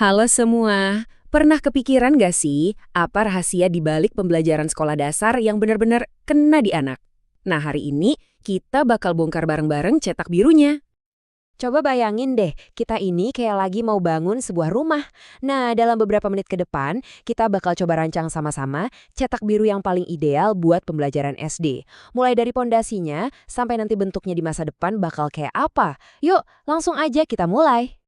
Halo semua, pernah kepikiran gak sih apa rahasia di balik pembelajaran sekolah dasar yang benar-benar kena di anak? Nah hari ini kita bakal bongkar bareng-bareng cetak birunya. Coba bayangin deh, kita ini kayak lagi mau bangun sebuah rumah. Nah, dalam beberapa menit ke depan, kita bakal coba rancang sama-sama cetak biru yang paling ideal buat pembelajaran SD. Mulai dari pondasinya, sampai nanti bentuknya di masa depan bakal kayak apa. Yuk, langsung aja kita mulai.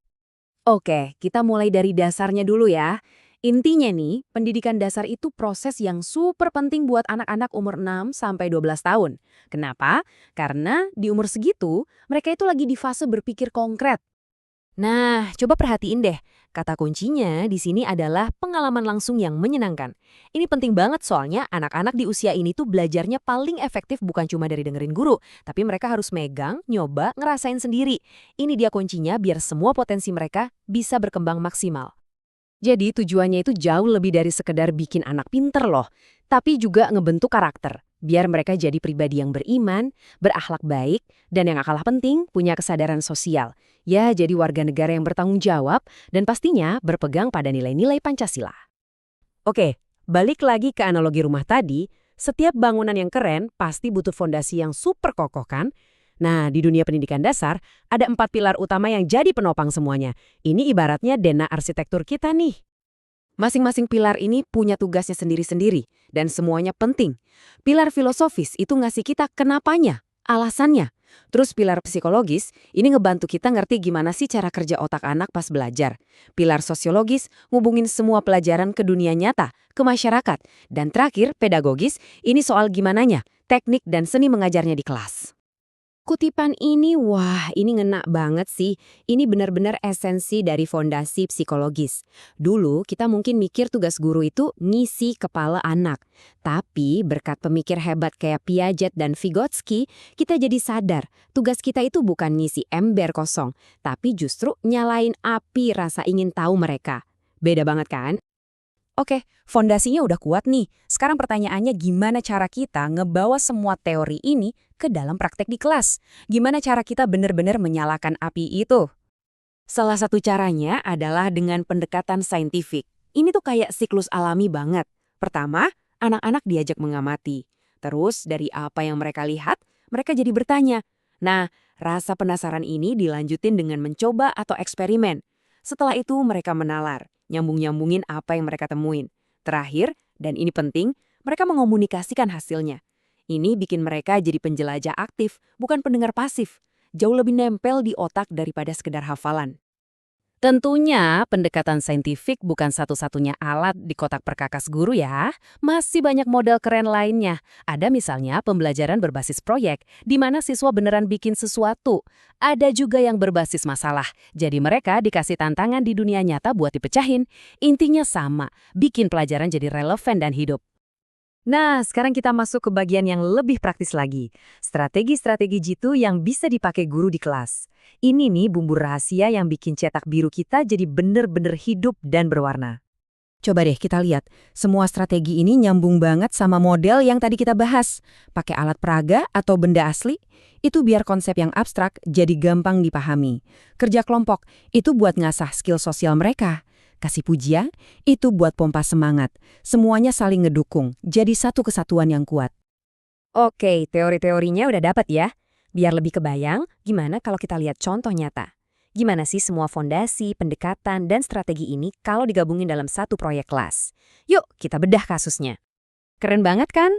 Oke, kita mulai dari dasarnya dulu ya. Intinya nih, pendidikan dasar itu proses yang super penting buat anak-anak umur 6 sampai 12 tahun. Kenapa? Karena di umur segitu, mereka itu lagi di fase berpikir konkret. Nah, coba perhatiin deh. Kata kuncinya di sini adalah pengalaman langsung yang menyenangkan. Ini penting banget soalnya anak-anak di usia ini tuh belajarnya paling efektif bukan cuma dari dengerin guru, tapi mereka harus megang, nyoba, ngerasain sendiri. Ini dia kuncinya biar semua potensi mereka bisa berkembang maksimal. Jadi tujuannya itu jauh lebih dari sekedar bikin anak pinter loh, tapi juga ngebentuk karakter, biar mereka jadi pribadi yang beriman, berakhlak baik, dan yang gak kalah penting, punya kesadaran sosial. Ya, jadi warga negara yang bertanggung jawab, dan pastinya berpegang pada nilai-nilai Pancasila. Oke, balik lagi ke analogi rumah tadi, setiap bangunan yang keren pasti butuh fondasi yang super kokoh kan? Nah, di dunia pendidikan dasar, ada 4 pilar utama yang jadi penopang semuanya. Ini ibaratnya DNA arsitektur kita nih. Masing-masing pilar ini punya tugasnya sendiri-sendiri, dan semuanya penting. Pilar filosofis itu ngasih kita kenapanya, alasannya. Terus pilar psikologis, ini ngebantu kita ngerti gimana sih cara kerja otak anak pas belajar. Pilar sosiologis, ngubungin semua pelajaran ke dunia nyata, ke masyarakat. Dan terakhir, pedagogis, ini soal gimananya, teknik dan seni mengajarnya di kelas. Kutipan ini, wah ini ngena banget sih. Ini benar-benar esensi dari fondasi psikologis. Dulu kita mungkin mikir tugas guru itu ngisi kepala anak. Tapi berkat pemikir hebat kayak Piaget dan Vygotsky, kita jadi sadar tugas kita itu bukan ngisi ember kosong, tapi justru nyalain api rasa ingin tahu mereka. Beda banget kan? Oke, fondasinya udah kuat nih. Sekarang pertanyaannya gimana cara kita ngebawa semua teori ini ke dalam praktek di kelas? Gimana cara kita benar-benar menyalakan api itu? Salah satu caranya adalah dengan pendekatan saintifik. Ini tuh kayak siklus alami banget. Pertama, anak-anak diajak mengamati. Terus dari apa yang mereka lihat, mereka jadi bertanya. Nah, rasa penasaran ini dilanjutin dengan mencoba atau eksperimen. Setelah itu mereka menalar, nyambung-nyambungin apa yang mereka temuin. Terakhir, dan ini penting, mereka mengomunikasikan hasilnya. Ini bikin mereka jadi penjelajah aktif, bukan pendengar pasif. Jauh lebih nempel di otak daripada sekedar hafalan. Tentunya, pendekatan saintifik bukan satu-satunya alat di kotak perkakas guru ya. Masih banyak model keren lainnya. Ada misalnya pembelajaran berbasis proyek, di mana siswa beneran bikin sesuatu. Ada juga yang berbasis masalah, jadi mereka dikasih tantangan di dunia nyata buat dipecahin. Intinya sama, bikin pelajaran jadi relevan dan hidup. Nah, sekarang kita masuk ke bagian yang lebih praktis lagi. Strategi-strategi jitu yang bisa dipakai guru di kelas. Ini nih bumbu rahasia yang bikin cetak biru kita jadi bener-bener hidup dan berwarna. Coba deh kita lihat, semua strategi ini nyambung banget sama model yang tadi kita bahas. Pakai alat peraga atau benda asli, itu biar konsep yang abstrak jadi gampang dipahami. Kerja kelompok, itu buat ngasah skill sosial mereka. Kasih pujian, itu buat pompa semangat. Semuanya saling ngedukung, jadi satu kesatuan yang kuat. Oke, teori-teorinya udah dapat ya. Biar lebih kebayang, gimana kalau kita lihat contoh nyata? Gimana sih semua fondasi, pendekatan, dan strategi ini kalau digabungin dalam satu proyek kelas? Yuk, kita bedah kasusnya. Keren banget kan?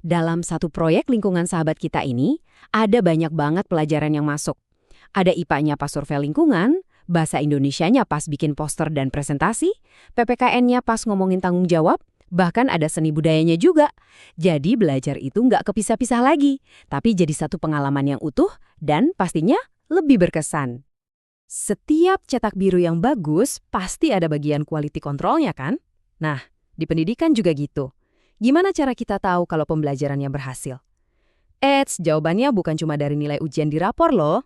Dalam satu proyek lingkungan sahabat kita ini, ada banyak banget pelajaran yang masuk. Ada IPA-nya pas survei lingkungan, bahasa Indonesianya pas bikin poster dan presentasi, PPKN-nya pas ngomongin tanggung jawab, bahkan ada seni budayanya juga. Jadi belajar itu nggak kepisah-pisah lagi, tapi jadi satu pengalaman yang utuh dan pastinya lebih berkesan. Setiap cetak biru yang bagus pasti ada bagian quality control-nya kan? Nah, di pendidikan juga gitu. Gimana cara kita tahu kalau pembelajarannya berhasil? Jawabannya bukan cuma dari nilai ujian di rapor loh.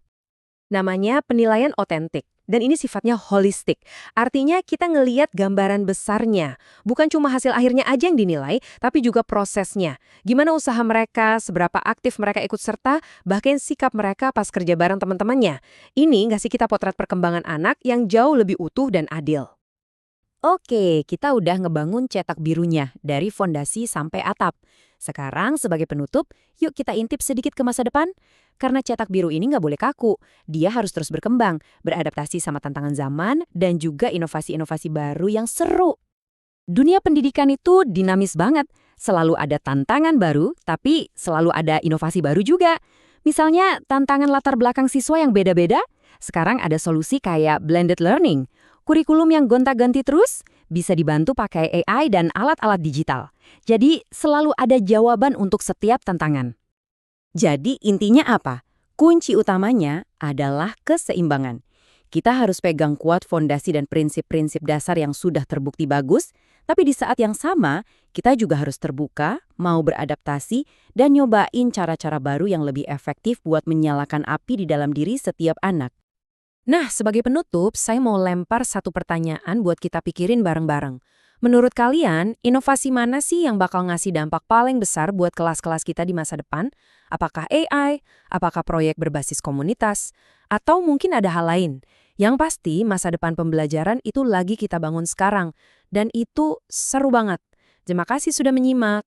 Namanya penilaian otentik, dan ini sifatnya holistik. Artinya kita ngeliat gambaran besarnya. Bukan cuma hasil akhirnya aja yang dinilai, tapi juga prosesnya. Gimana usaha mereka, seberapa aktif mereka ikut serta, bahkan sikap mereka pas kerja bareng teman-temannya. Ini ngasih kita potret perkembangan anak yang jauh lebih utuh dan adil. Oke, kita udah ngebangun cetak birunya dari fondasi sampai atap. Sekarang sebagai penutup, yuk kita intip sedikit ke masa depan. Karena cetak biru ini nggak boleh kaku, dia harus terus berkembang, beradaptasi sama tantangan zaman, dan juga inovasi-inovasi baru yang seru. Dunia pendidikan itu dinamis banget, selalu ada tantangan baru, tapi selalu ada inovasi baru juga. Misalnya tantangan latar belakang siswa yang beda-beda, sekarang ada solusi kayak blended learning. Kurikulum yang gonta-ganti terus, bisa dibantu pakai AI dan alat-alat digital. Jadi selalu ada jawaban untuk setiap tantangan. Jadi intinya apa? Kunci utamanya adalah keseimbangan. Kita harus pegang kuat fondasi dan prinsip-prinsip dasar yang sudah terbukti bagus, tapi di saat yang sama, kita juga harus terbuka, mau beradaptasi, dan nyobain cara-cara baru yang lebih efektif buat menyalakan api di dalam diri setiap anak. Nah, sebagai penutup, saya mau lempar satu pertanyaan buat kita pikirin bareng-bareng. Menurut kalian, inovasi mana sih yang bakal ngasih dampak paling besar buat kelas-kelas kita di masa depan? Apakah AI? Apakah proyek berbasis komunitas? Atau mungkin ada hal lain? Yang pasti, masa depan pembelajaran itu lagi kita bangun sekarang. Dan itu seru banget. Terima kasih sudah menyimak.